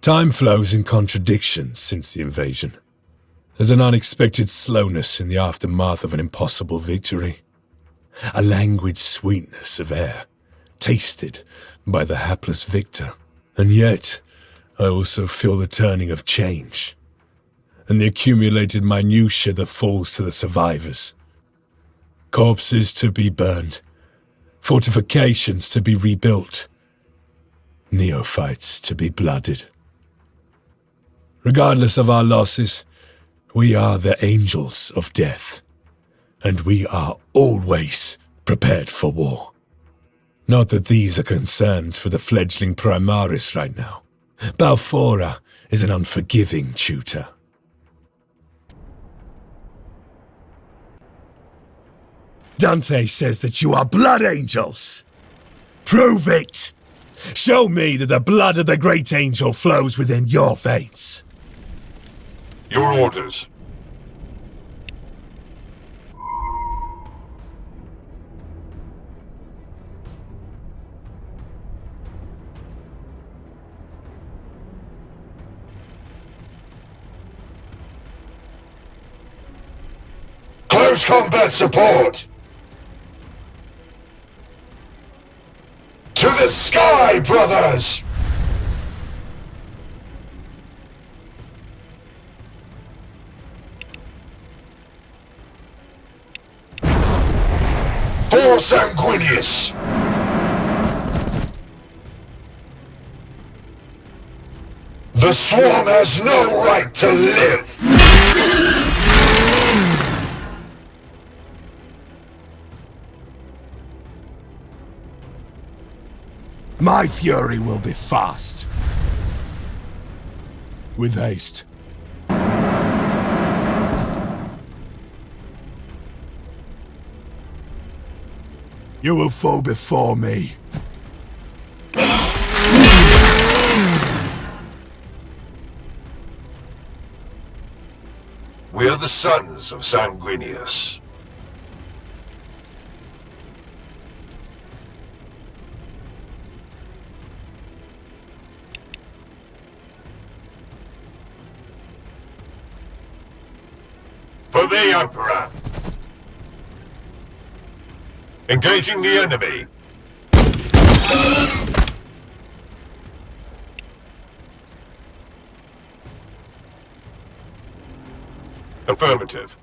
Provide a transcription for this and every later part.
Time flows in contradictions since the invasion. There's an unexpected slowness in the aftermath of an impossible victory. A languid sweetness of air, tasted by the hapless victor. And yet, I also feel the turning of change, and the accumulated minutiae that falls to the survivors. Corpses to be burned, fortifications to be rebuilt, neophytes to be blooded. Regardless of our losses, we are the angels of death, and we are always prepared for war. Not that these are concerns for the fledgling Primaris right now. Balfora is an unforgiving tutor. Dante says that you are blood angels. Prove it! Show me that the blood of the great angel flows within your veins. Your orders. Close combat support! To the sky, brothers! For Sanguinius! The Swarm has no right to live! My fury will be fast. With haste. You will fall before me. We are the sons of Sanguinius. For the Emperor! Engaging the enemy! Affirmative.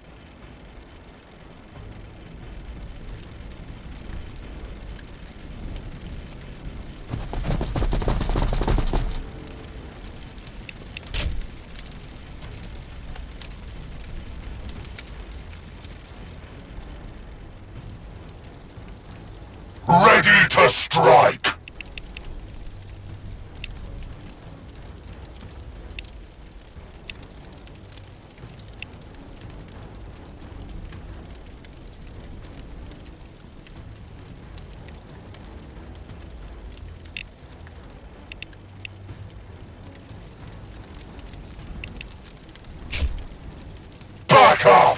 Ready to strike! Back up!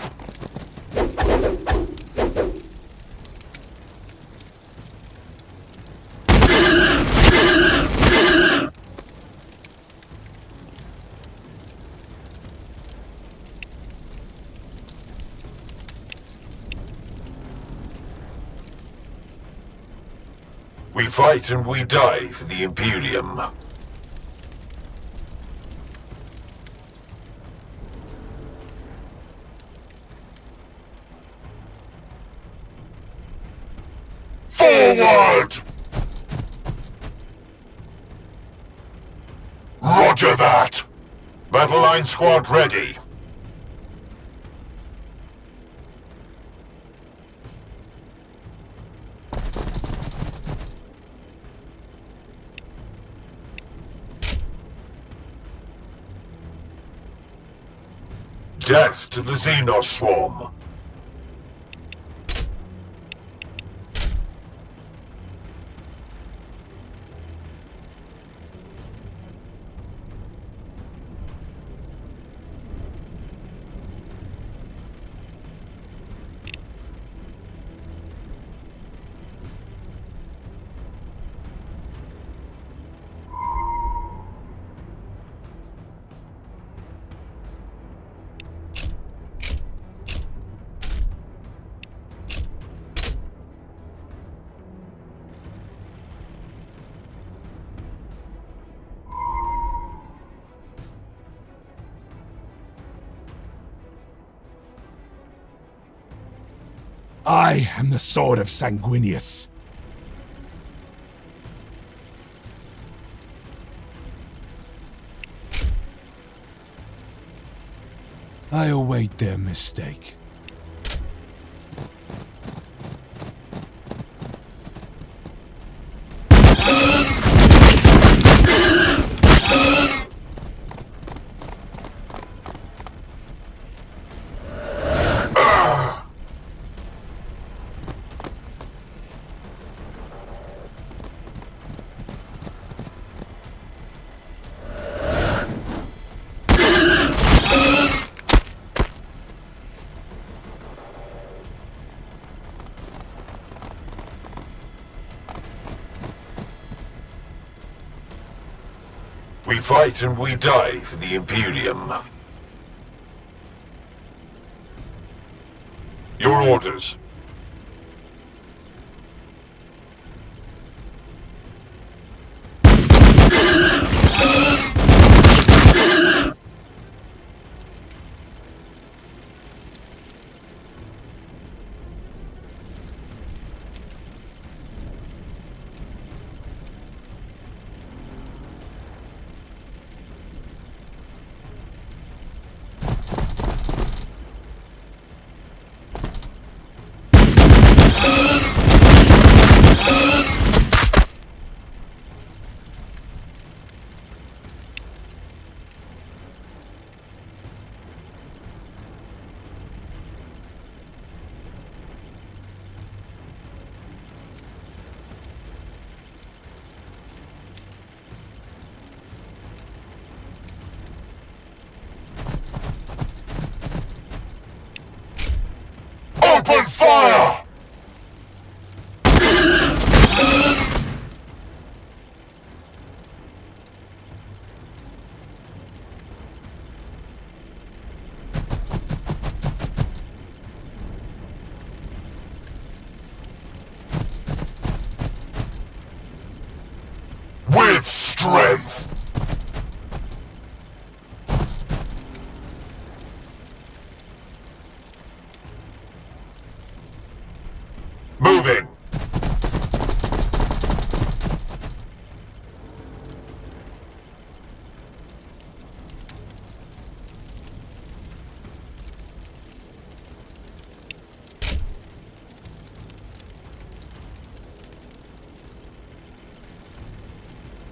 We fight and we die for the Imperium. Forward! Roger that! Battle line squad ready. Death to the Xenos Swarm! I am the sword of Sanguinius. I await their mistake. We fight and we die for the Imperium. Your orders. Open fire! With strength! Moving!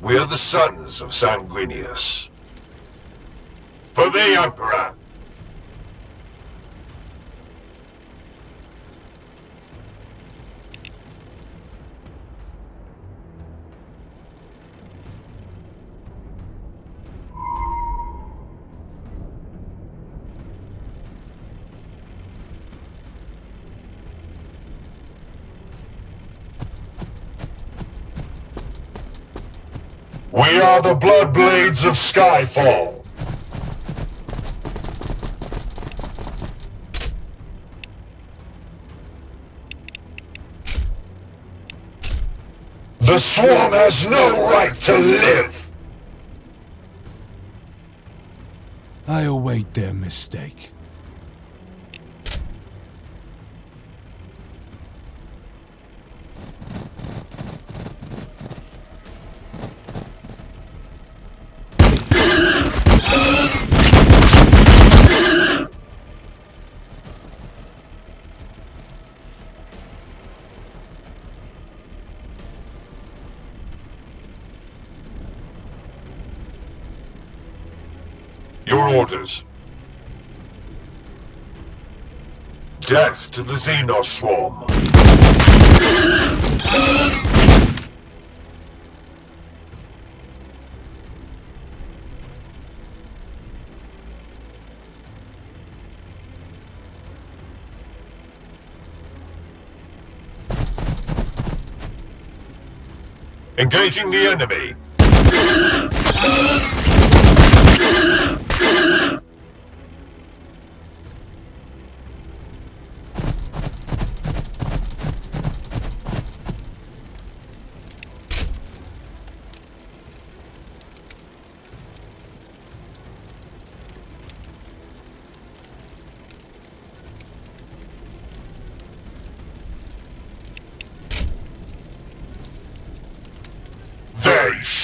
We are the sons of Sanguinius. For the Emperor! We are the Bloodblades of Skyfall. The Swarm has no right to live! I await their mistake. Your orders. Death to the Xenos Swarm. Engaging the enemy.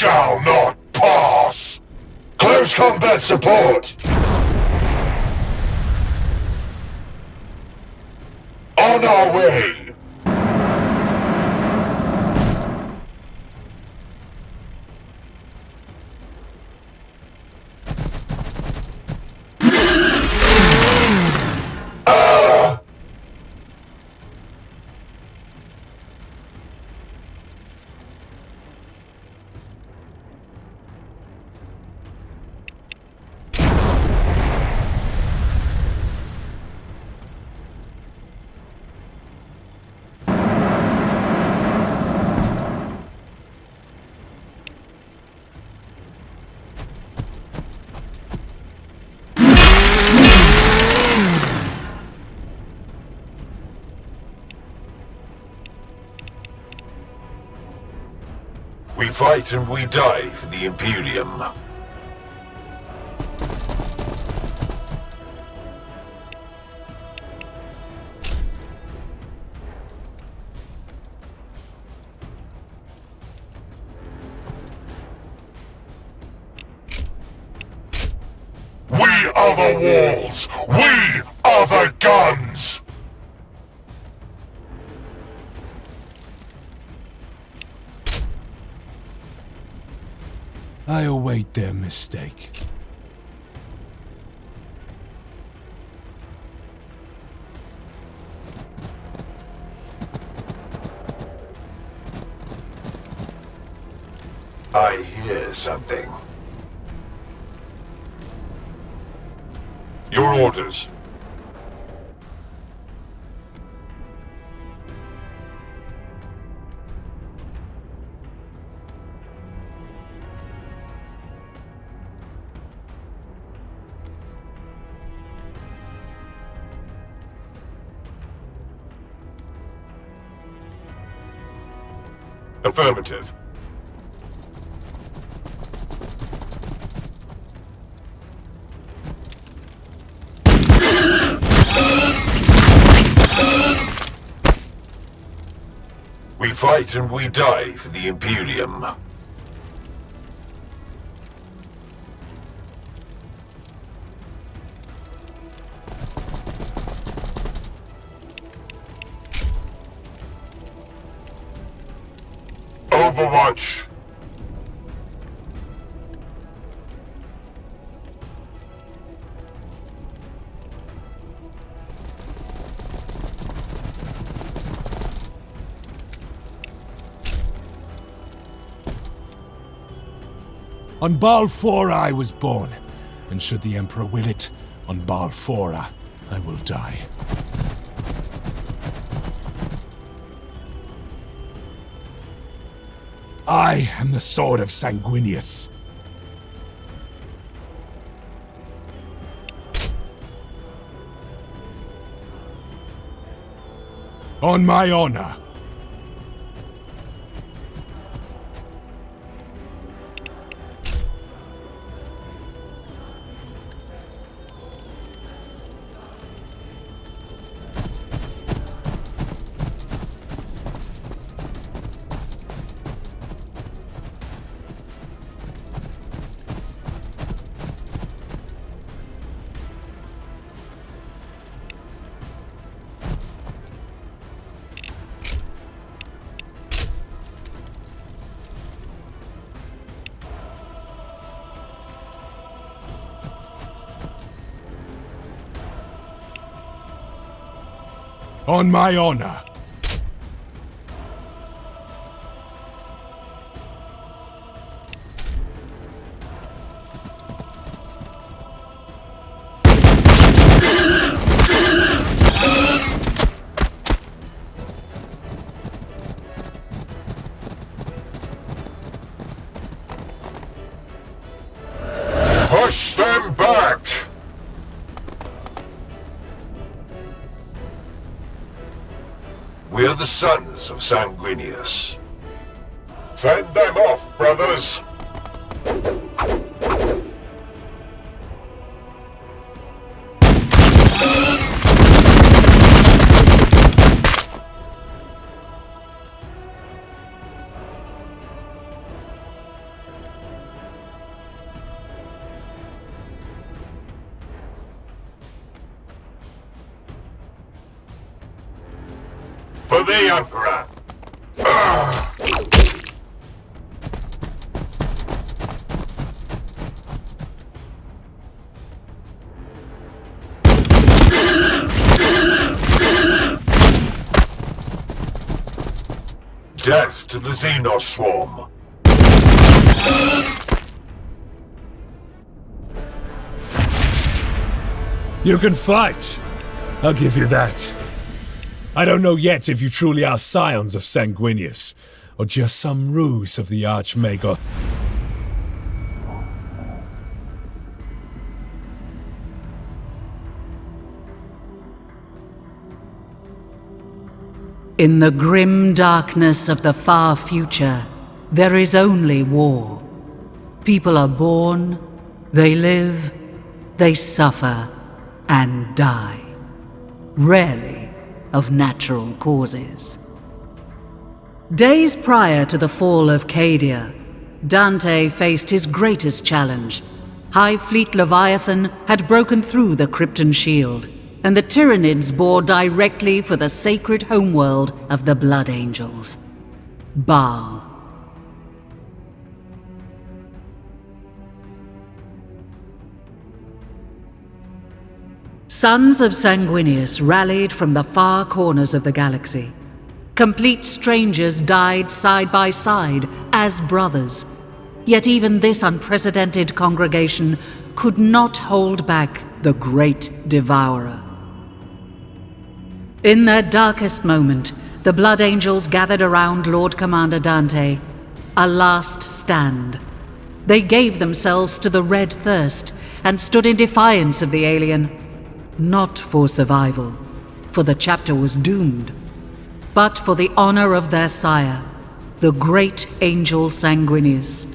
shall not pass! Close combat support! On our way! We fight and we die for the Imperium. We are the walls! We are the guns! I await their mistake. I hear something. Your orders. Affirmative. We fight and we die for the Imperium. Overwatch! On Balfora I was born, and should the Emperor will it, on Balfora I will die. I am the sword of Sanguinius. On my honor. On my honor. Push them back! We're the sons of Sanguinius. Fend them off, brothers! the Emperor! Death to the Xenos swarm! You can fight. I'll give you that. I don't know yet if you truly are scions of Sanguinius, or just some ruse of the Archmago. In the grim darkness of the far future, there is only war. People are born, they live, they suffer, and die. Rarely of natural causes. Days prior to the fall of Cadia, Dante faced his greatest challenge. High Fleet Leviathan had broken through the Krypton shield, and the Tyranids bore directly for the sacred homeworld of the Blood Angels, Baal. Sons of Sanguinius rallied from the far corners of the galaxy. Complete strangers died side by side as brothers. Yet even this unprecedented congregation could not hold back the Great Devourer. In their darkest moment, the Blood Angels gathered around Lord Commander Dante, a last stand. They gave themselves to the Red Thirst and stood in defiance of the alien. Not for survival, for the chapter was doomed, but for the honor of their sire, the great angel Sanguinius.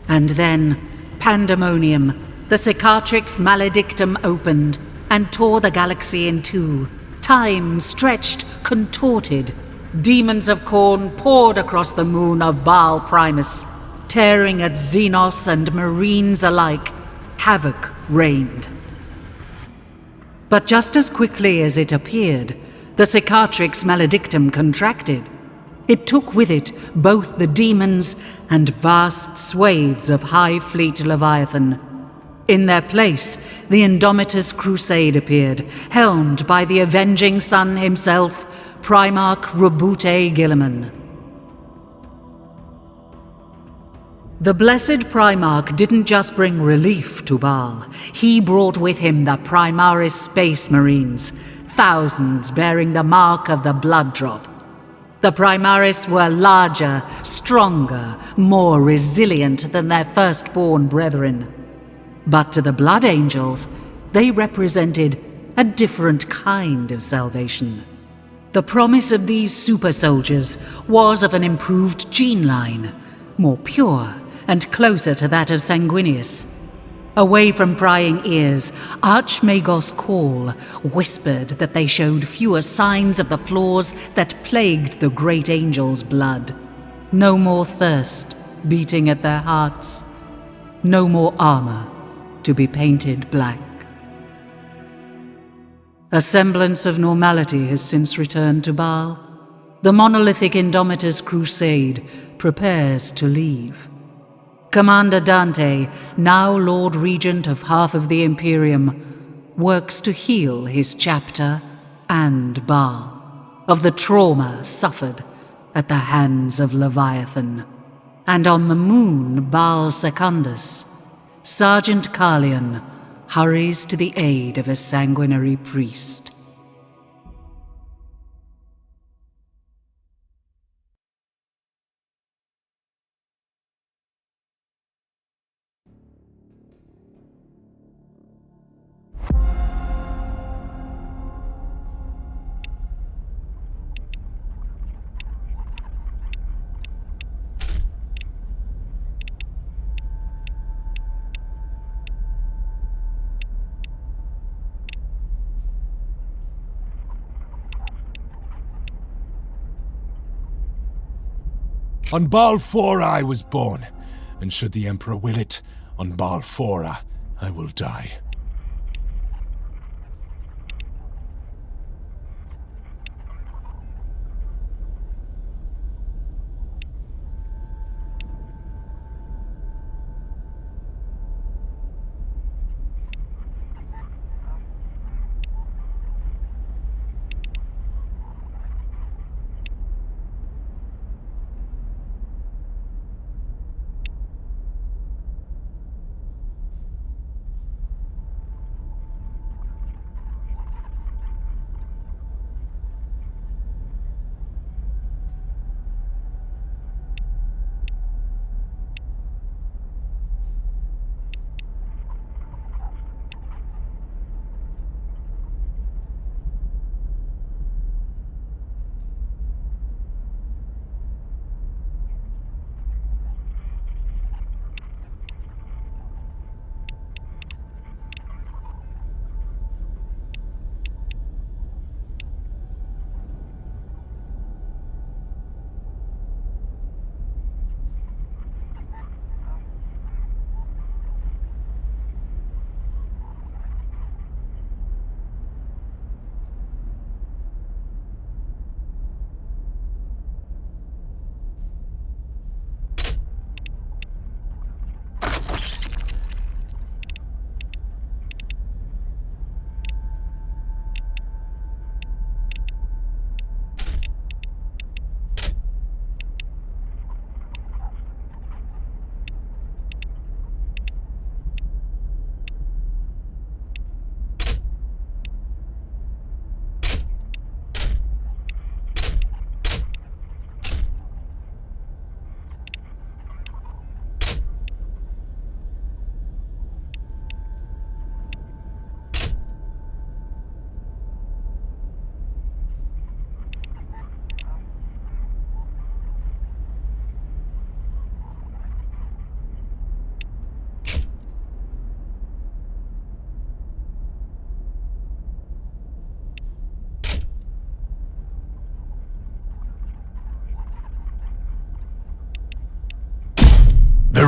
And then, pandemonium, the Cicatrix Maledictum opened and tore the galaxy in two. Time stretched, contorted. Demons of Khorne poured across the moon of Baal Primus, tearing at Xenos and Marines alike. Havoc reigned. But just as quickly as it appeared, the Cicatrix Maledictum contracted. It took with it both the demons and vast swathes of High Fleet Leviathan. In their place, the Indomitus Crusade appeared, helmed by the avenging sun himself, Primarch Robute Guilliman. The blessed Primarch didn't just bring relief to Baal. He brought with him the Primaris Space Marines, thousands bearing the mark of the Blood Drop. The Primaris were larger, stronger, more resilient than their firstborn brethren. But to the Blood Angels, they represented a different kind of salvation. The promise of these super soldiers was of an improved gene line, more pure and closer to that of Sanguinius. Away from prying ears, Archmago's call whispered that they showed fewer signs of the flaws that plagued the great angel's blood. No more thirst beating at their hearts. No more armor to be painted black. A semblance of normality has since returned to Baal. The monolithic Indomitus Crusade prepares to leave. Commander Dante, now Lord Regent of half of the Imperium, works to heal his chapter and Baal of the trauma suffered at the hands of Leviathan. And on the moon Baal Secundus, Sergeant Carlion hurries to the aid of a sanguinary priest. On Baal Fora I was born, and should the Emperor will it, on Baal Fora I will die.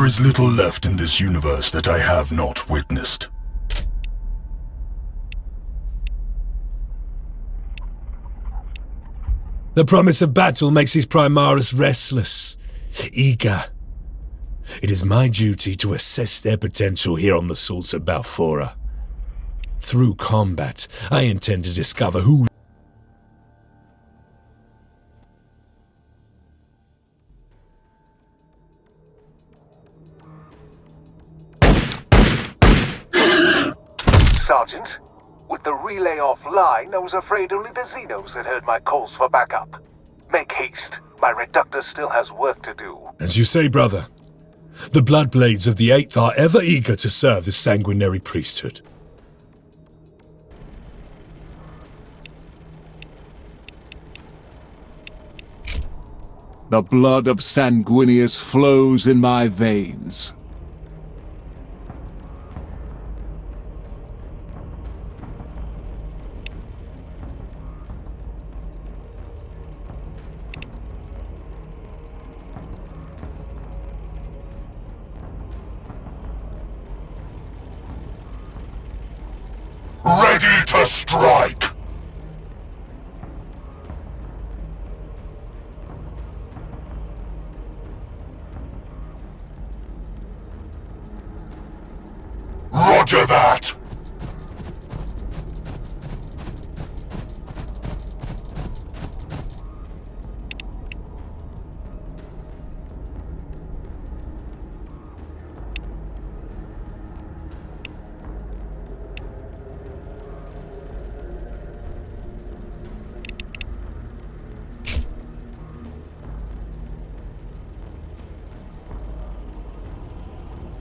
There is little left in this universe that I have not witnessed. The promise of battle makes his Primaris restless, eager. It is my duty to assess their potential here on the Salts of Balfora. Through combat, I intend to discover who... Sergeant, with the relay offline, I was afraid only the Xenos had heard my calls for backup. Make haste. My reductor still has work to do. As you say, brother. The Bloodblades of the Eighth are ever eager to serve the sanguinary priesthood. The blood of Sanguinius flows in my veins. Ready to strike! Roger that!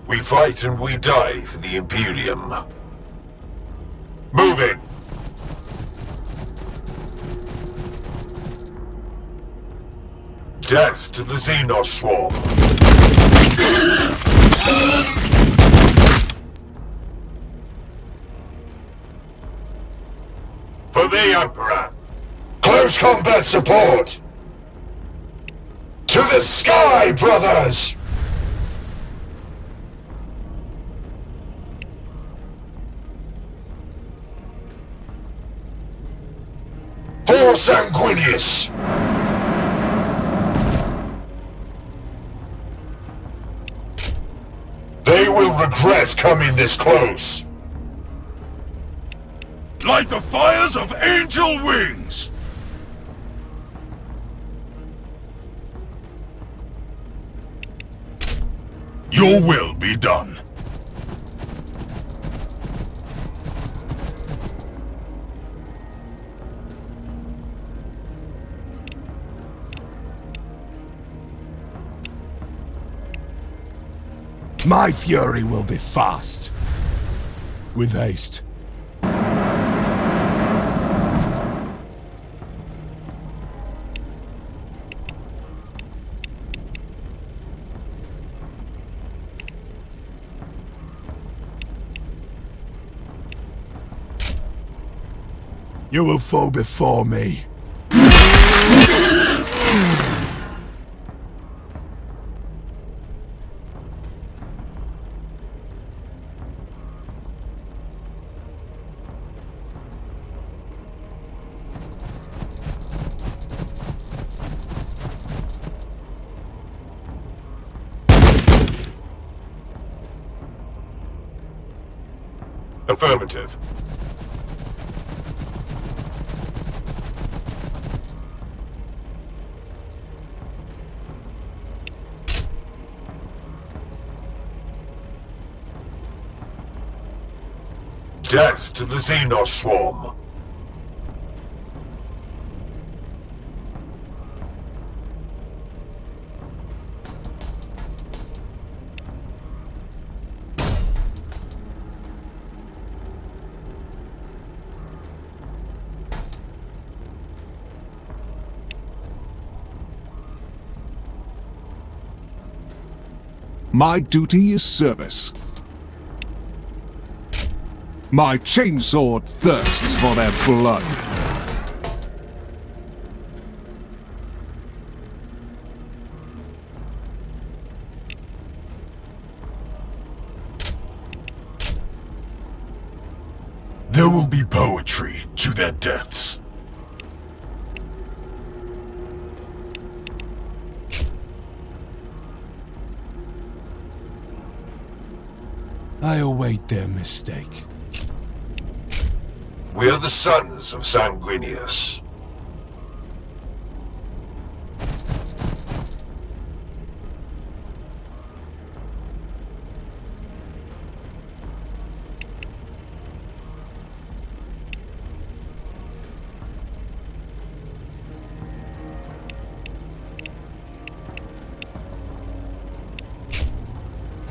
We fight and we die for the Imperium. Moving! Death to the Xenos swarm! For the Emperor! Close combat support! To the sky, brothers! For Sanguinius! They will regret coming this close! Like the fires of angel wings! Your will be done. My fury will be fast. With haste. You will fall before me. Affirmative. Death to the Xenos swarm. My duty is service. My chainsword thirsts for their blood. There will be poetry to their deaths. I await their mistake. We are the sons of Sanguinius.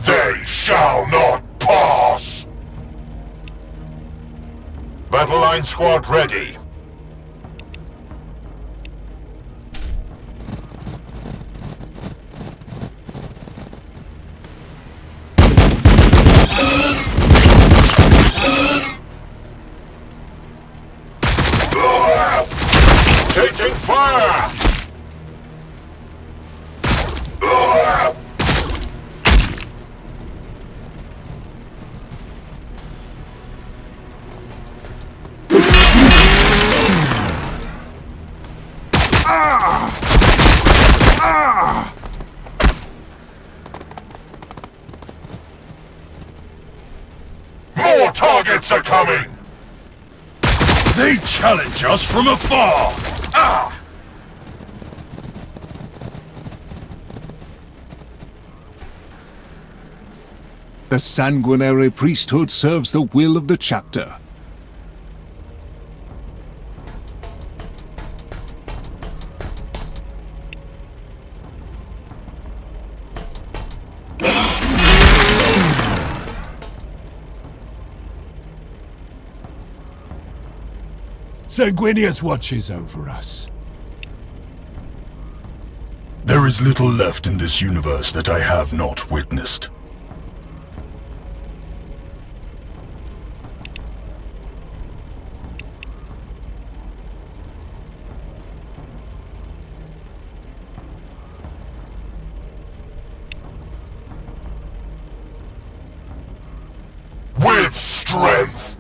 They shall not pass! Battle line squad ready. Taking fire! More targets are coming! They challenge us from afar! Ah! The sanguinary priesthood serves the will of the chapter. Sanguinius watches over us. There is little left in this universe that I have not witnessed. With strength!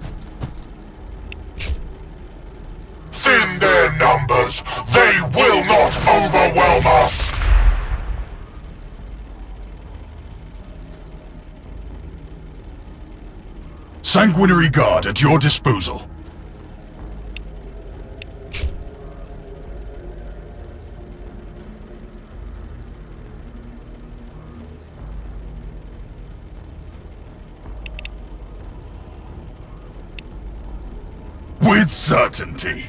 Thin their numbers! They will not overwhelm us! Sanguinary Guard at your disposal. With certainty.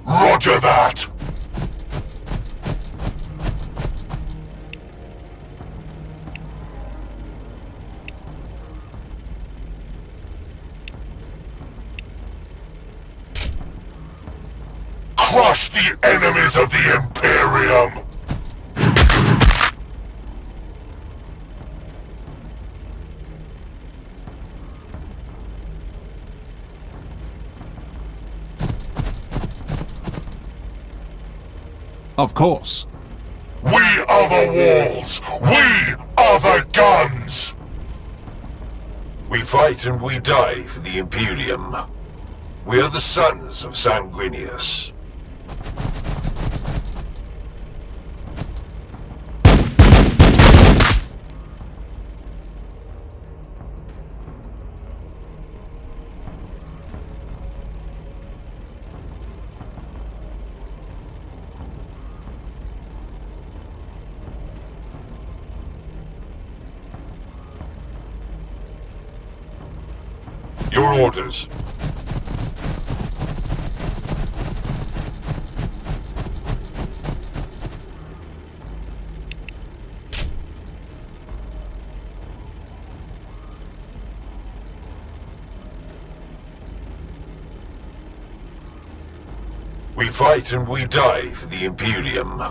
Roger that! Crush the enemies of the Imperium! Of course. We are the walls! We are the guns! We fight and we die for the Imperium. We are the sons of Sanguinius. Your orders. We fight and we die for the Imperium.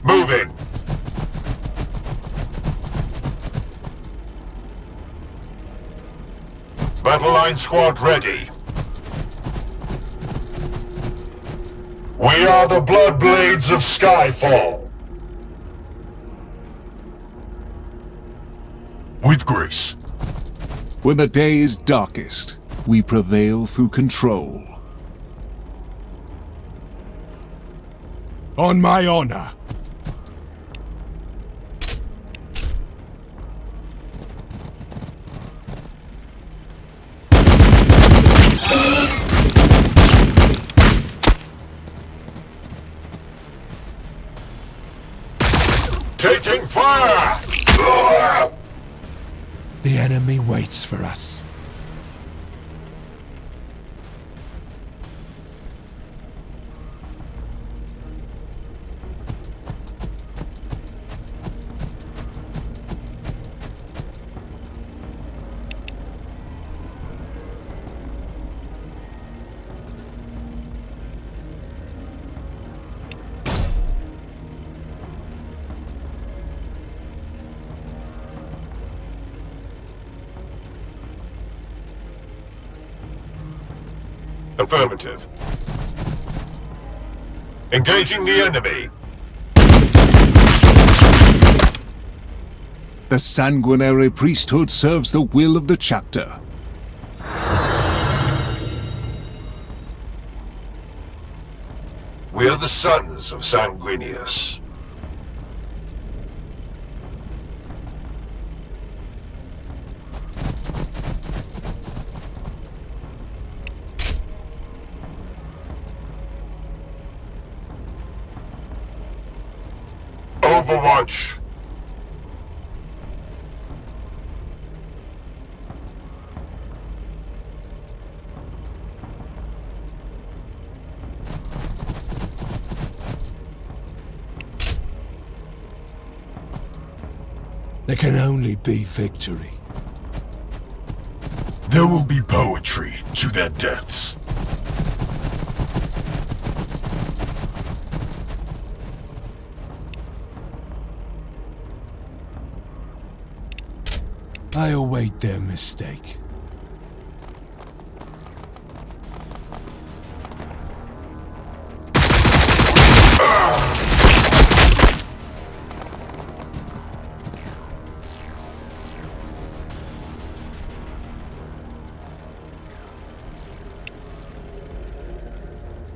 Moving! Battle line squad ready. We are the Bloodblades of Skyfall. With grace. When the day is darkest, we prevail through control. On my honor. Taking fire! The enemy waits for us. Affirmative. Engaging the enemy. The sanguinary priesthood serves the will of the chapter. We are the sons of Sanguinius. Overwatch! There can only be victory. There will be poetry to their deaths. I await their mistake.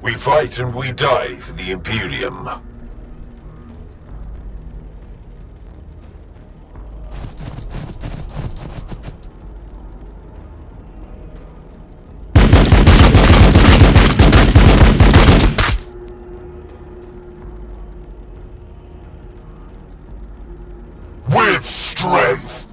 We fight and we die for the Imperium. With strength!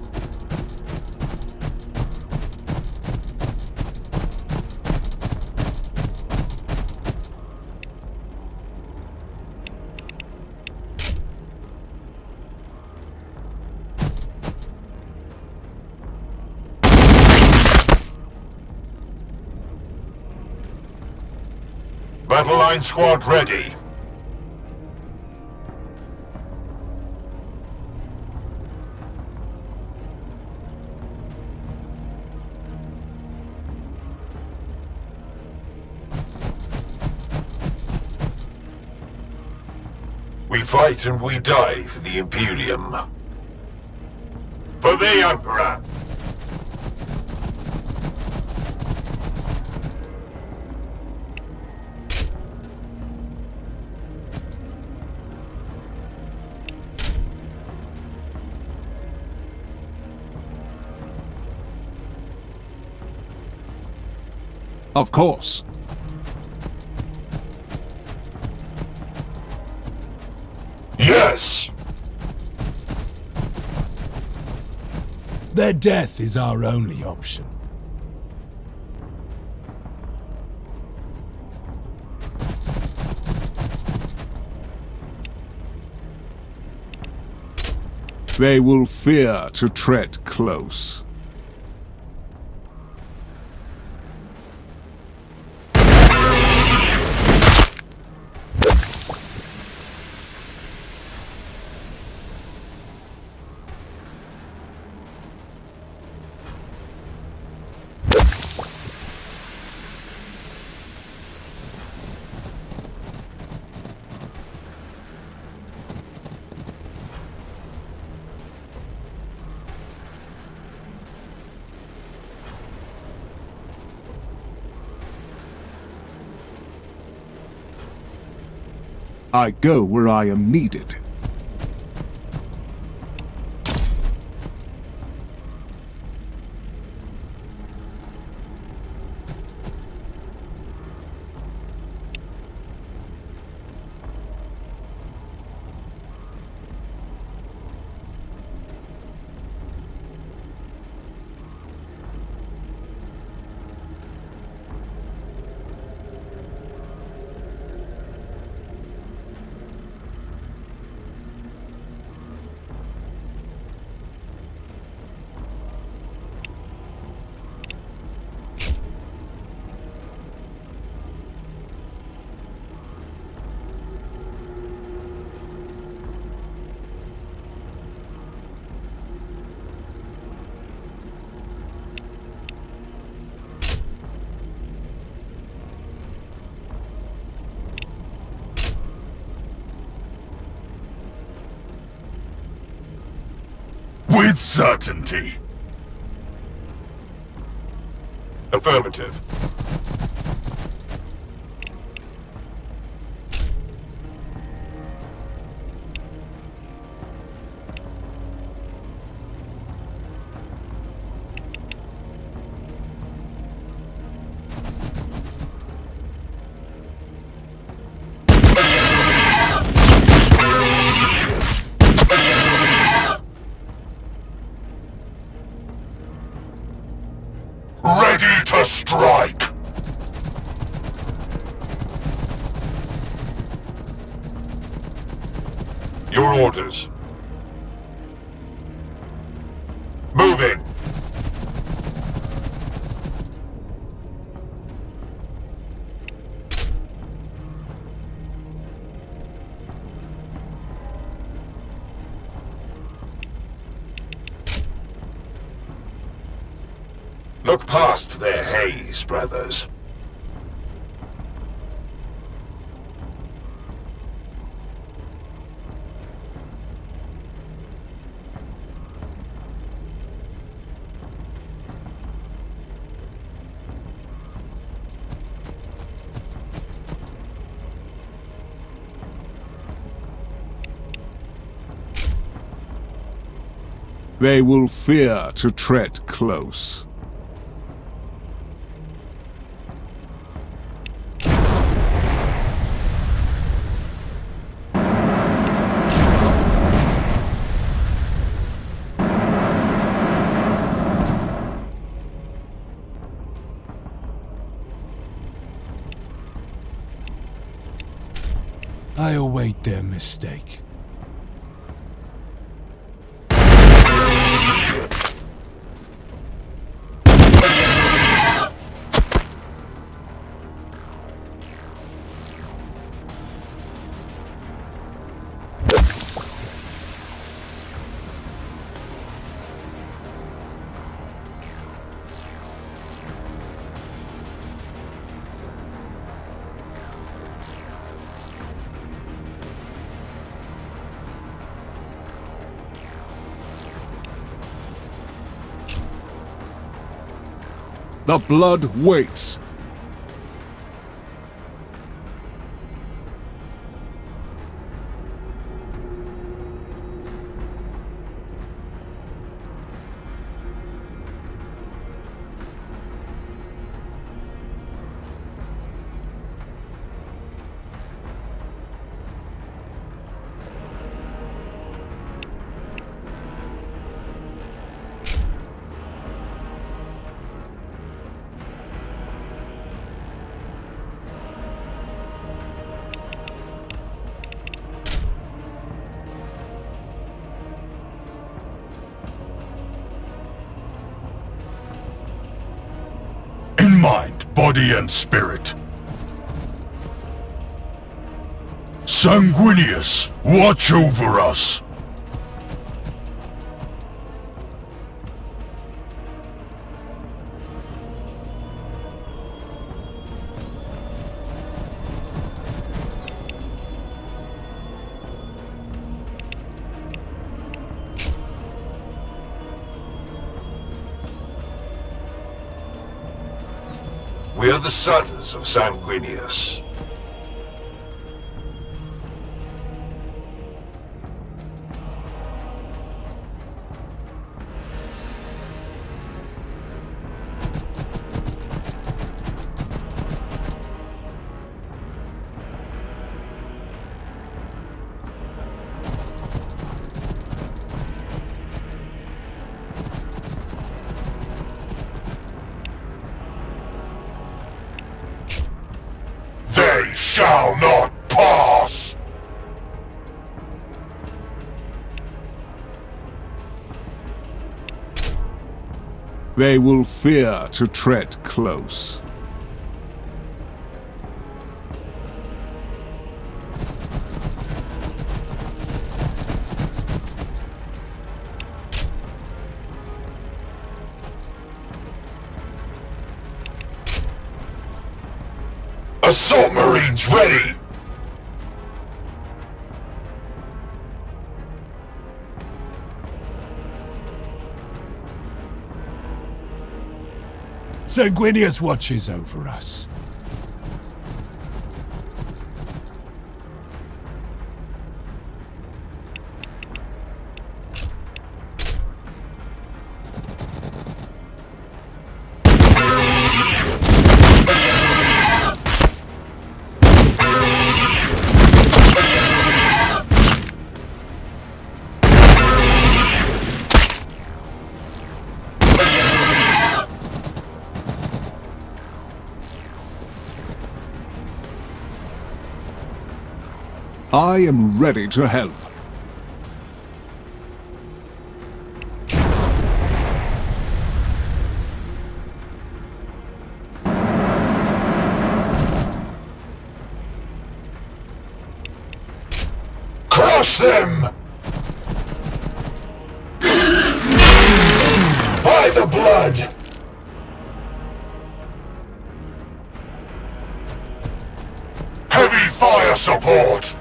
Battle line squad ready. We We fight and we die for the Imperium. For the Emperor! Of course. Yes! Their death is our only option. They will fear to tread close. I go where I am needed. With certainty. Affirmative. Ready to strike! Your orders. Moving! Look past their haze, brothers. They will fear to tread close. I await their mistake. The blood waits. Mind, body, and spirit. Sanguinius, watch over us. We are the sons of Sanguinius. They shall not pass! They will fear to tread close. Assault Marines ready! Sanguinius watches over us. I am ready to help. Crush them! By the blood! Heavy fire support!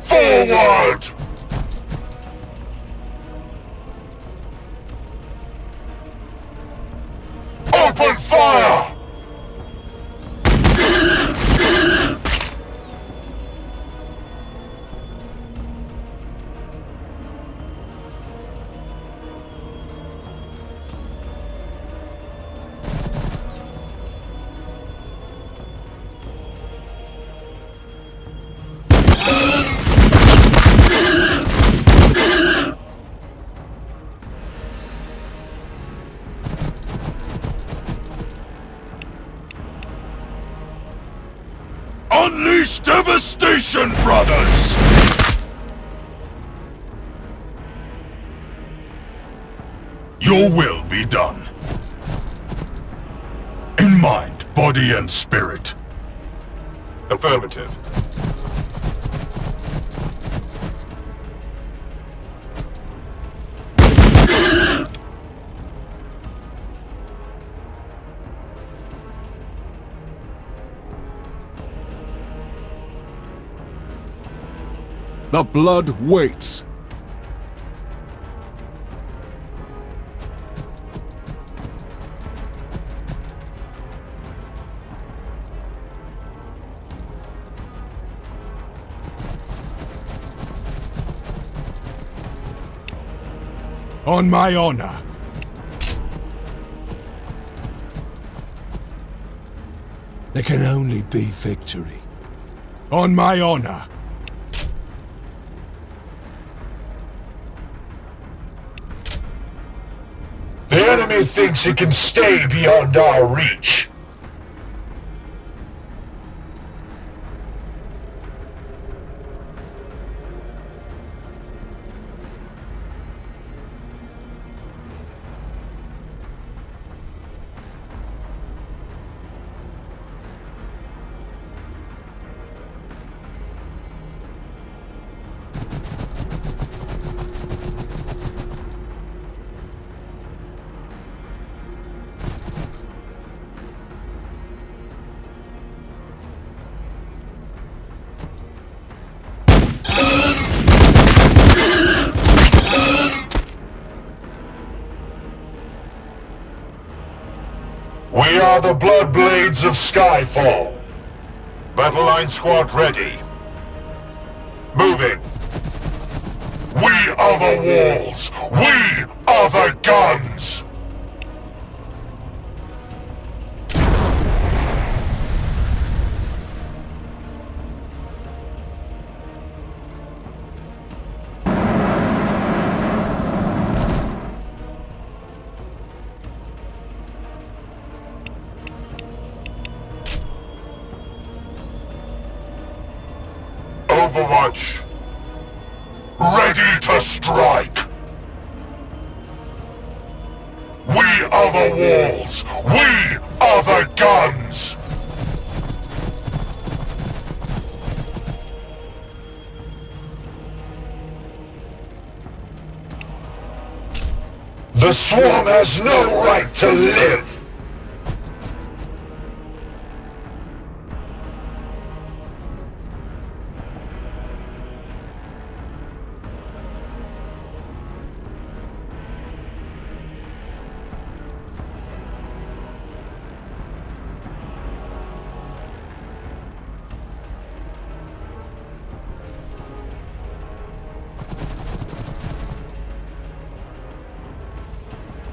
Forward! Open fire! Unleash devastation, brothers! Your will be done. In mind, body, and spirit. Affirmative. The blood waits. On my honor. There can only be victory. On my honor. The enemy thinks it can stay beyond our reach. We are the Bloodblades of Skyfall. Battle line squad ready. Moving. We are the walls. We are the guns. Overwatch. Ready to strike. We are the walls. We are the guns. The swarm has no right to live.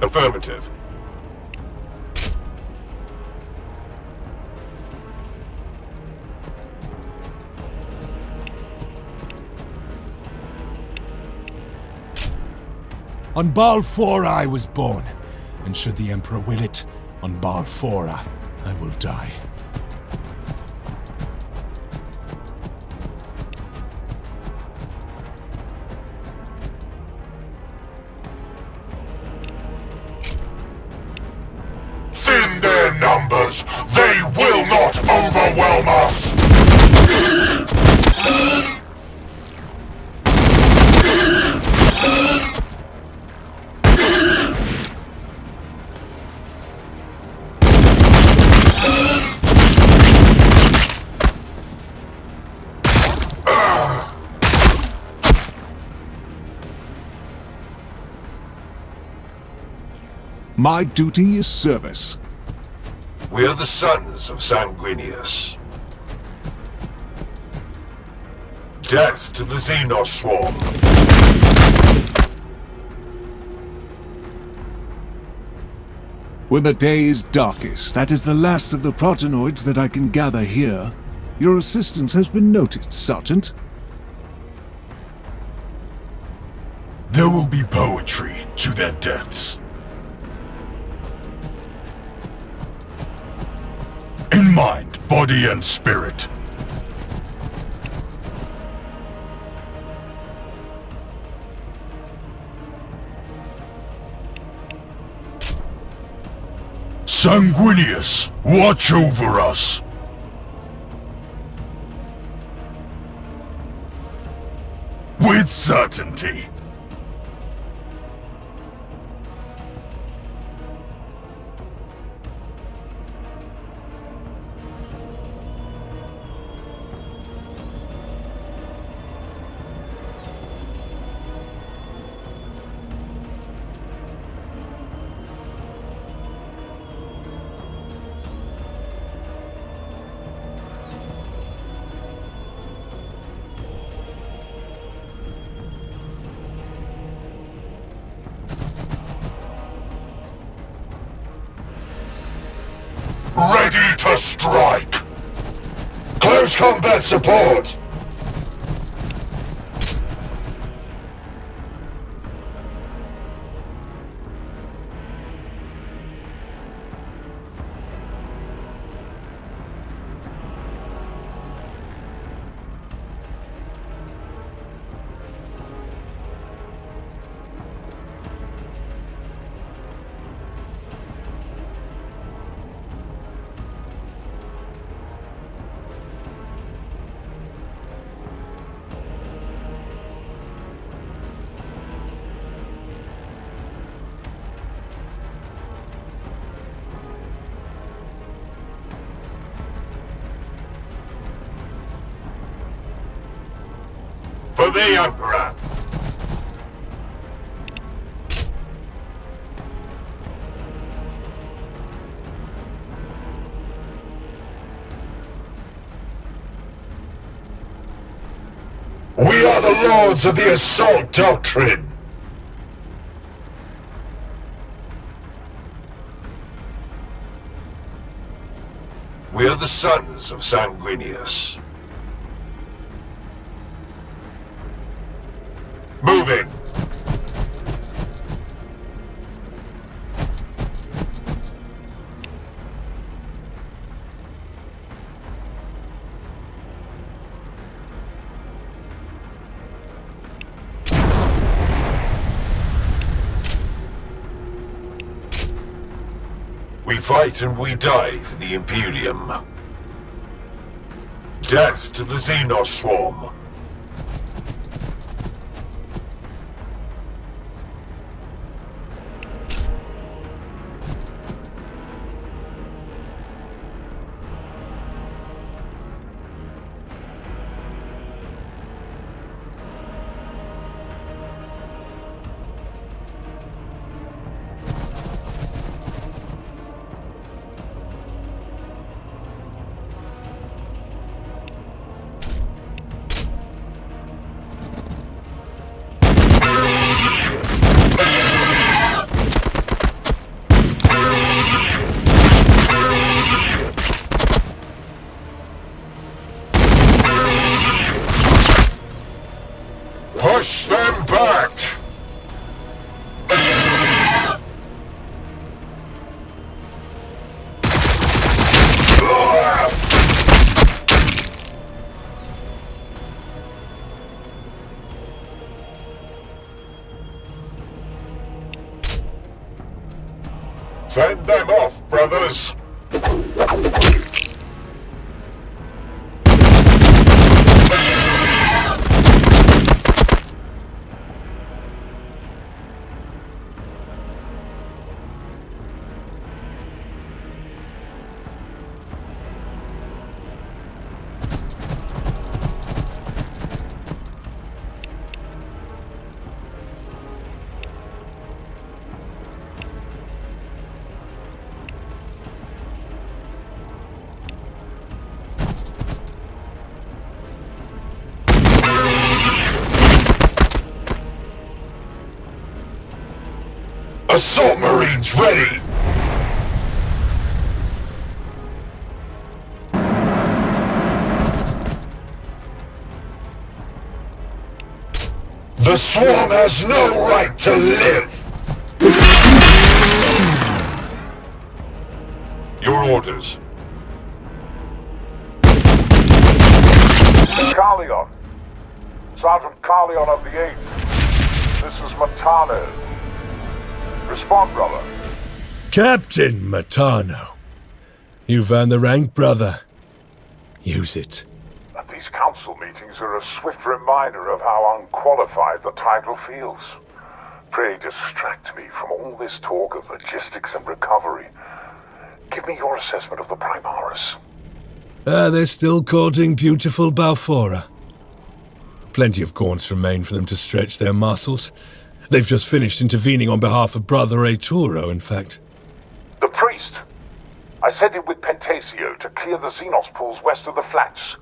Affirmative. On Balfora I was born, and should the Emperor will it, on Balfora I will die. Thin their numbers. They will not overwhelm us. My duty is service. We are the sons of Sanguinius. Death to the Xenos swarm. When the day is darkest, that is the last of the protonoids that I can gather here. Your assistance has been noted, Sergeant. There will be poetry to their deaths. In mind, body, and spirit. Sanguinius, watch over us. With certainty. to strike! Close combat support! For the Emperor! We are the lords of the assault doctrine! We are the sons of Sanguinius. Moving! We fight and we die for the Imperium. Death to the Xenos Swarm. Push them back! Fend them off, brothers! Assault Marines ready! The Swarm has no right to live! Your orders. Carleon. Sergeant Carleon of the 8th. This is Matano. Respond, brother. Captain Matano. You've earned the rank, brother. Use it. These council meetings are a swift reminder of how unqualified the title feels. Pray distract me from all this talk of logistics and recovery. Give me your assessment of the Primaris. They're still courting beautiful Balfora. Plenty of gaunts remain for them to stretch their muscles. They've just finished intervening on behalf of Brother Arturo, in fact. The priest! I sent him with Pentasio to clear the Xenos pools west of the flats.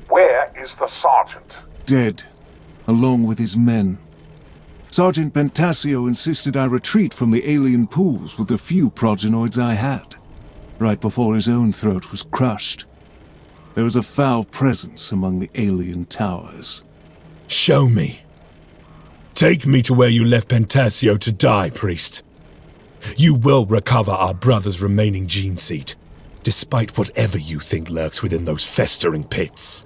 Where is the sergeant? Dead, along with his men. Sergeant Pentasio insisted I retreat from the alien pools with the few progenoids I had. right before his own throat was crushed. There was a foul presence among the alien towers. Show me. Take me to where you left Pentasio to die, priest. You will recover our brother's remaining gene seed, despite whatever you think lurks within those festering pits.